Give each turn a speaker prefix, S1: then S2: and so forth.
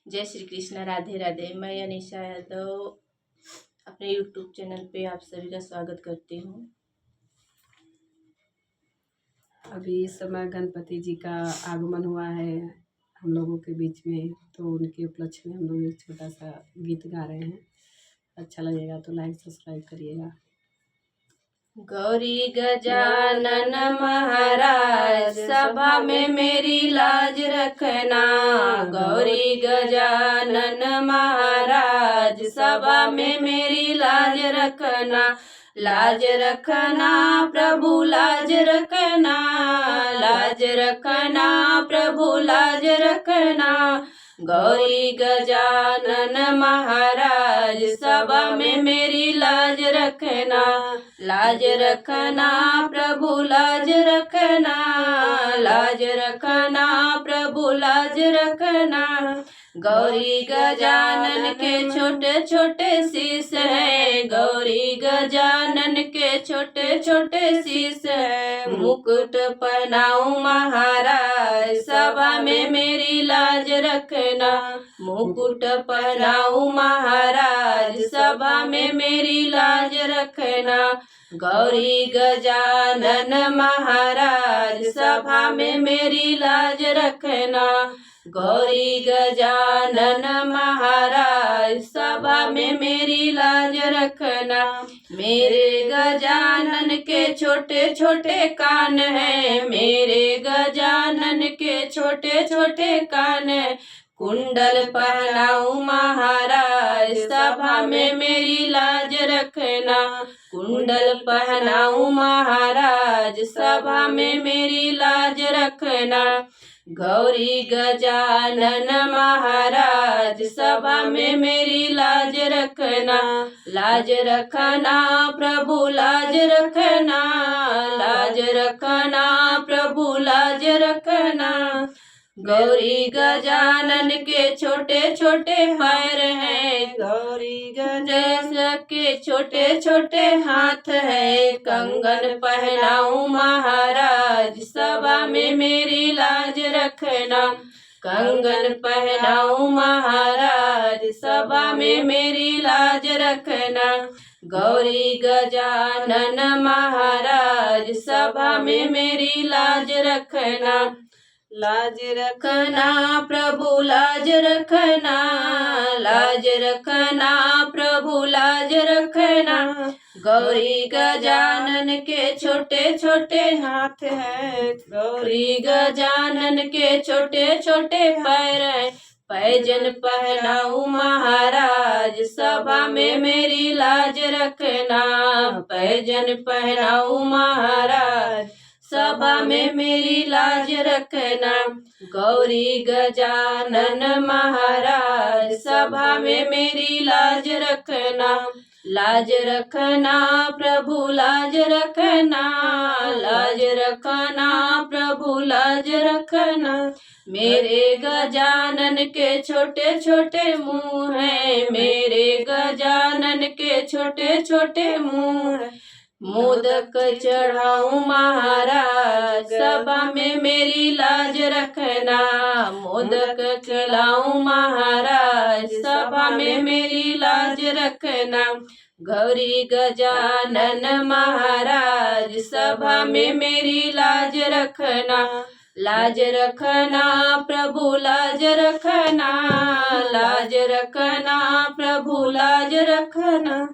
S1: जय श्री कृष्ण, राधे राधे। मैं अनिशा यादव अपने यूट्यूब चैनल पे आप सभी का स्वागत करती हूँ।
S2: अभी इस समय गणपति जी का आगमन हुआ है हम लोगों के बीच में, तो उनके उपलक्ष्य में हम लोग एक छोटा सा गीत गा रहे हैं। अच्छा लगेगा तो लाइक सब्सक्राइब करिएगा।
S1: गौरी गजानन महाराज सभा में मेरी लाज रखना। गौरी गजानन महाराज सभा में मेरी लाज रखना। लाज रखना प्रभु लाज रखना। लाज रखना प्रभु लाज रखना। गौरी गजानन महाराज सभा में मेरी लाज रखना। लाज रखना प्रभु लाज रखना। लाज रखना प्रभु लाज रखना। गौरी गजानन के छोटे छोटे शीश है। गौरी गजानन के छोटे छोटे शीश है। मुकुट पहनाऊं महाराज सभा में मेरी लाज रखना। मुकुट पहनाऊं महाराज सभा में मेरी लाज रखना। गौरी गजानन महाराज सभा में मेरी लाज रखना। गौरी गजानन महाराज सभा में मेरी लाज रखना। मेरे गजानन के छोटे छोटे कान है। मेरे गजानन के छोटे छोटे कान है। कुंडल पहनाऊं महाराज सभा में मेरी लाज रखना। कुंडल पहनाऊं महाराज सभा में मेरी लाज रखना। गौरी गजानन महाराज सभा में मेरी लाज रखना। लाज रखना प्रभु लाज रखना। लाज रखना प्रभु लाज रखना। गौरी गजानन के छोटे छोटे पैर हैं। गौरी गजानन के छोटे छोटे हाथ है। कंगन पहनाऊं महाराज सभा में मेरी लाज रखना। कंगन पहनाऊं महाराज सभा में मेरी लाज रखना। गौरी गजानन महाराज सभा में मेरी लाज रखना। लाज रखना प्रभु लाज रखना। लाज रखना प्रभु लाज रखना। गौरी गजानन के छोटे छोटे हाथ है। गौरी गजानन के छोटे छोटे पैर है। पैजन पहनाऊं महाराज सभा में मेरी लाज रखना। पैजन पहनाऊं महाराज सभा में मेरी लाज रखना। गौरी गजानन महाराज सभा में मेरी लाज रखना। लाज रखना प्रभु लाज रखना। लाज रखना प्रभु लाज रखना। मेरे गजानन के छोटे छोटे मुंह है। मेरे गजानन के छोटे छोटे मुंह है। मोदक चढ़ाऊं महाराज सभा में मेरी लाज रखना। मोदक खिलाऊं महाराज सभा में मेरी लाज रखना। गौरी गजानन महाराज सभा में मेरी लाज रखना। लाज रखना प्रभु लाज रखना। लाज रखना प्रभु लाज रखना।